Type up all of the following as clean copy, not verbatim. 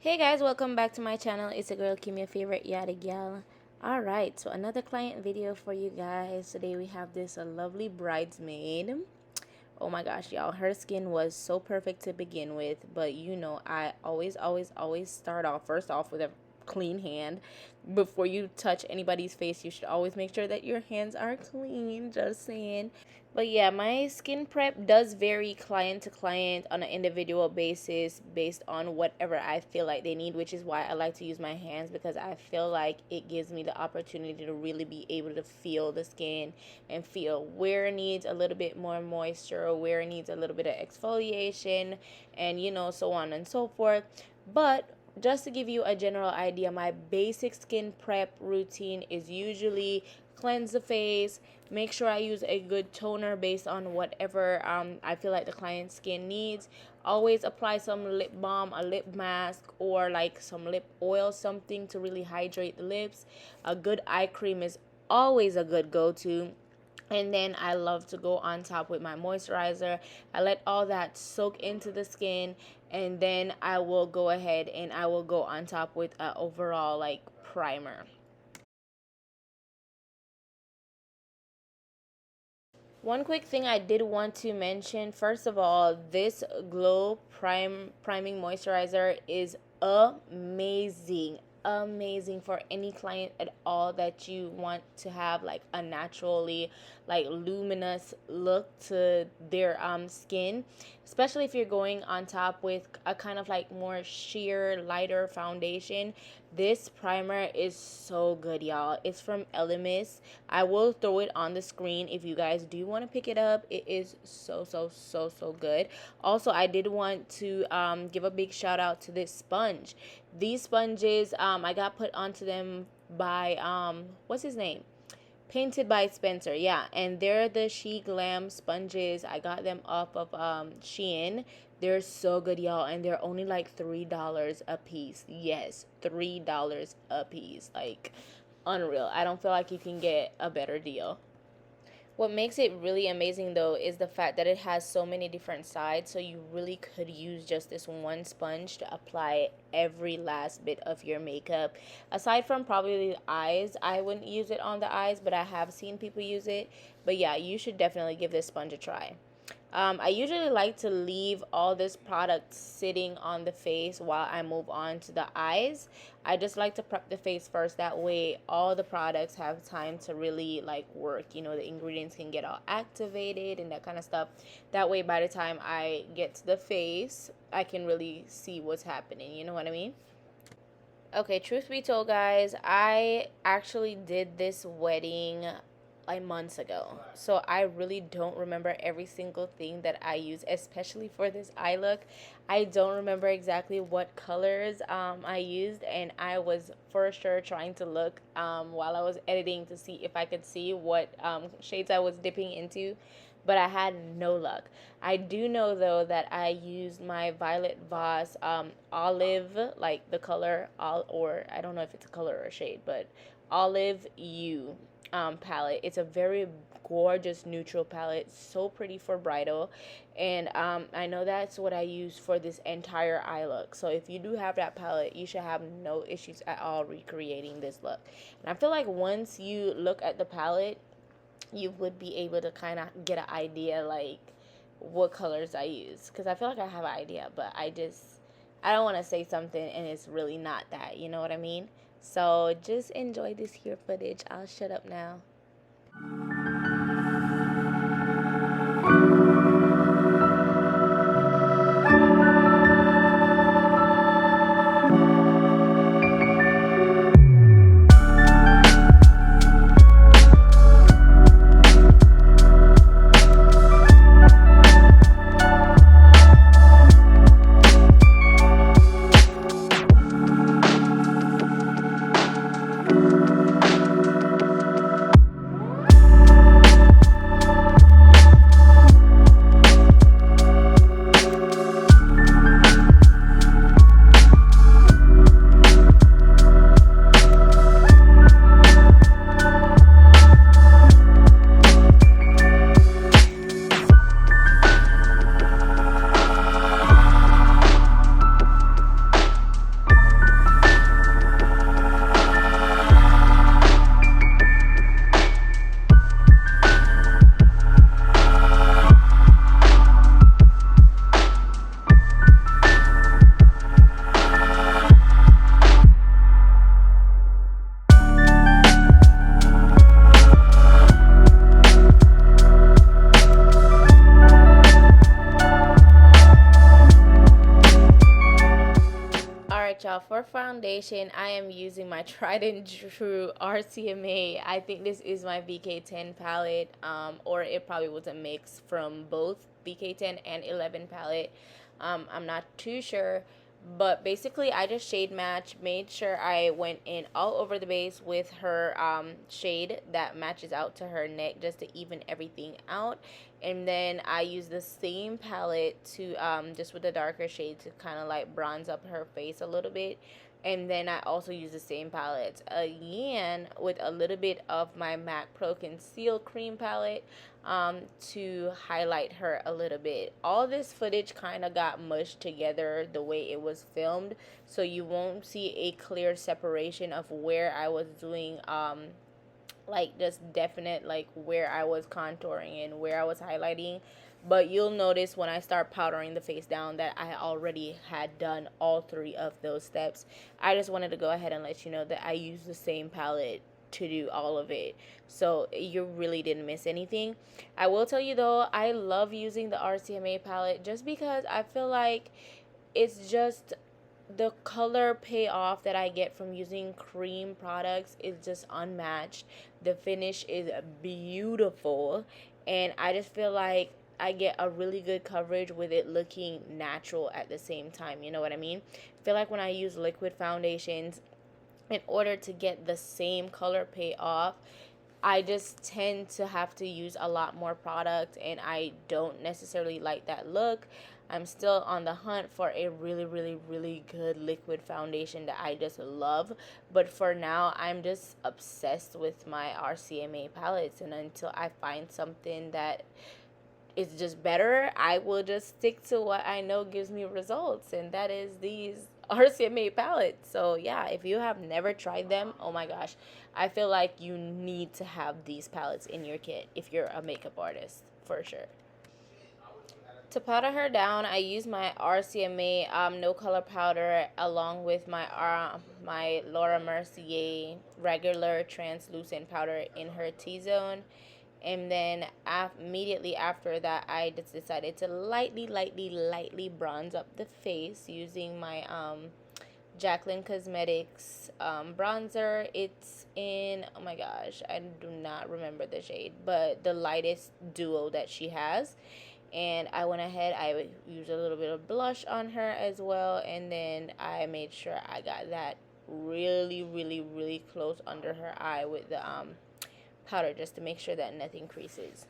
Hey guys, welcome back to my channel. It's a girl, Kim, your favorite yada gal. Alright, so another client video for you guys. Today we have this lovely bridesmaid. Oh my gosh, y'all, her skin was so perfect to begin with, but you know, I always start off first off with a clean hand. Before you touch anybody's face, you should always make sure that your hands are clean, just saying. But yeah, my skin prep does vary client to client on an individual basis based on whatever I feel like they need, which is why I like to use my hands, because I feel like it gives me the opportunity to really be able to feel the skin and feel where it needs a little bit more moisture or where it needs a little bit of exfoliation, and you know, so on and so forth. But just to give you a general idea, my basic skin prep routine is usually cleanse the face, make sure I use a good toner based on whatever I feel like the client's skin needs. Always apply some lip balm, a lip mask, or like some lip oil, something to really hydrate the lips. A good eye cream is always a good go-to. And then I love to go on top with my moisturizer. I let all that soak into the skin, and then I will go ahead and I will go on top with an overall like primer. One quick thing I did want to mention, first of all, this Glow Priming Moisturizer is amazing. Amazing for any client at all that you want to have like a naturally like luminous look to their skin, especially if you're going on top with a kind of like more sheer lighter foundation. This primer is so good, y'all. It's from Elemis. I will throw it on the screen if you guys do want to pick it up. It is so good. Also, I did want to give a big shout out to this sponge. These sponges I got put onto them by what's his name? Painted by Spencer, yeah, and they're the Glam sponges. I got them off of Shein. They're so good, y'all, and they're only like $3 a piece. Yes, $3 a piece. Like, unreal. I don't feel like you can get a better deal. What makes it really amazing though is the fact that it has so many different sides, so you really could use just this one sponge to apply every last bit of your makeup. Aside from probably the eyes, I wouldn't use it on the eyes, but I have seen people use it. But yeah, you should definitely give this sponge a try. I usually like to leave all this product sitting on the face while I move on to the eyes. I just like to prep the face first. That way all the products have time to really like work. You know, the ingredients can get all activated and that kind of stuff. That way by the time I get to the face, I can really see what's happening. You know what I mean? Okay, truth be told, guys, I actually did this wedding like months ago, so I really don't remember every single thing that I use, especially for this eye look. I don't remember exactly what colors I used, and I was for sure trying to look while I was editing to see if I could see what shades I was dipping into, but I had no luck. I do know though that I used my Violet Voss olive, like the color, or I don't know if it's a color or a shade, but Olive U palette. It's a very gorgeous neutral palette, so pretty for bridal, and I know that's what I use for this entire eye look. So if you do have that palette, you should have no issues at all recreating this look. And I feel like once you look at the palette, you would be able to kind of get an idea like what colors I use, because I feel like I have an idea, but I don't want to say something and it's really not that, you know what I mean? So just enjoy this here footage. I'll shut up now. Alright, y'all, for foundation, I am using my tried and true RCMA. I think this is my BK10 palette, or it probably was a mix from both BK10 and 11 palette. I'm not too sure, but basically I just shade match, made sure I went in all over the base with her shade that matches out to her neck just to even everything out. And then I use the same palette to just with a darker shade to kind of like bronze up her face a little bit. And then I also use the same palette again with a little bit of my MAC Pro Conceal Cream palette to highlight her a little bit. All this footage kind of got mushed together the way it was filmed, so you won't see a clear separation of where I was doing like just definite like where I was contouring and where I was highlighting. But you'll notice when I start powdering the face down that I already had done all three of those steps. I just wanted to go ahead and let you know that I use the same palette to do all of it, so you really didn't miss anything. I will tell you though, I love using the RCMA palette just because I feel like it's just the color payoff that I get from using cream products is just unmatched. The finish is beautiful, and I just feel like I get a really good coverage with it looking natural at the same time. You know what I mean? I feel like when I use liquid foundations, in order to get the same color payoff, I just tend to have to use a lot more product, and I don't necessarily like that look. I'm still on the hunt for a really good liquid foundation that I just love. But for now, I'm just obsessed with my RCMA palettes, and until I find something that is just better, I will just stick to what I know gives me results, and that is these RCMA palettes. So yeah, if you have never tried them, oh my gosh, I feel like you need to have these palettes in your kit if you're a makeup artist, for sure. To powder her down, I use my RCMA no color powder along with my Laura Mercier regular translucent powder in her T-zone. And then immediately after that, I just decided to lightly bronze up the face using my Jaclyn Cosmetics bronzer. It's in, oh my gosh, I do not remember the shade, but the lightest duo that she has. And I went ahead, I used a little bit of blush on her as well, and then I made sure I got that really close under her eye with the powder, just to make sure that nothing creases.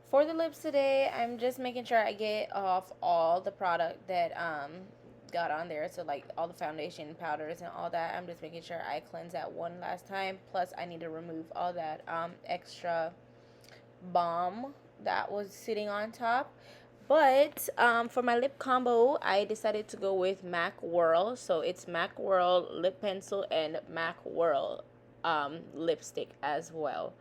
For the lips today, I'm just making sure I get off all the product that got on there. So like all the foundation powders and all that. I'm just making sure I cleanse that one last time. Plus I need to remove all that extra balm that was sitting on top. But for my lip combo, I decided to go with MAC Whirl. So it's MAC Whirl lip pencil and MAC Whirl lipstick as well.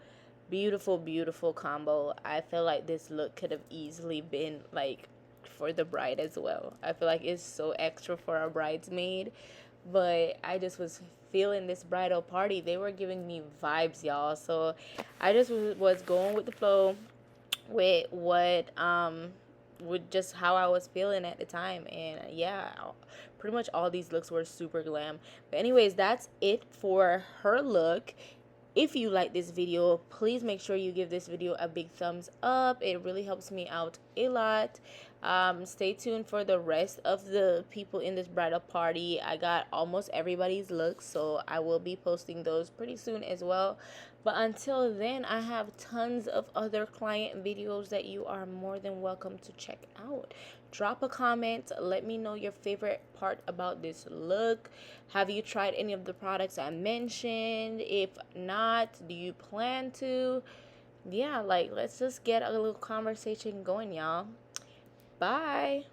Beautiful combo. I feel like this look could have easily been like for the bride as well. I feel like it's so extra for a bridesmaid, but I just was feeling this bridal party. They were giving me vibes, y'all. So I just was going with the flow with what with just how I was feeling at the time. And yeah, pretty much all these looks were super glam. But anyways, that's it for her look. If you like this video, please make sure you give this video a big thumbs up. It really helps me out a lot. Stay tuned for the rest of the people in this bridal party. I got almost everybody's looks, so I will be posting those pretty soon as well. But until then, I have tons of other client videos that you are more than welcome to check out. Drop a comment. Let me know your favorite part about this look. Have you tried any of the products I mentioned? If not, do you plan to? Yeah, like, let's just get a little conversation going, y'all. Bye.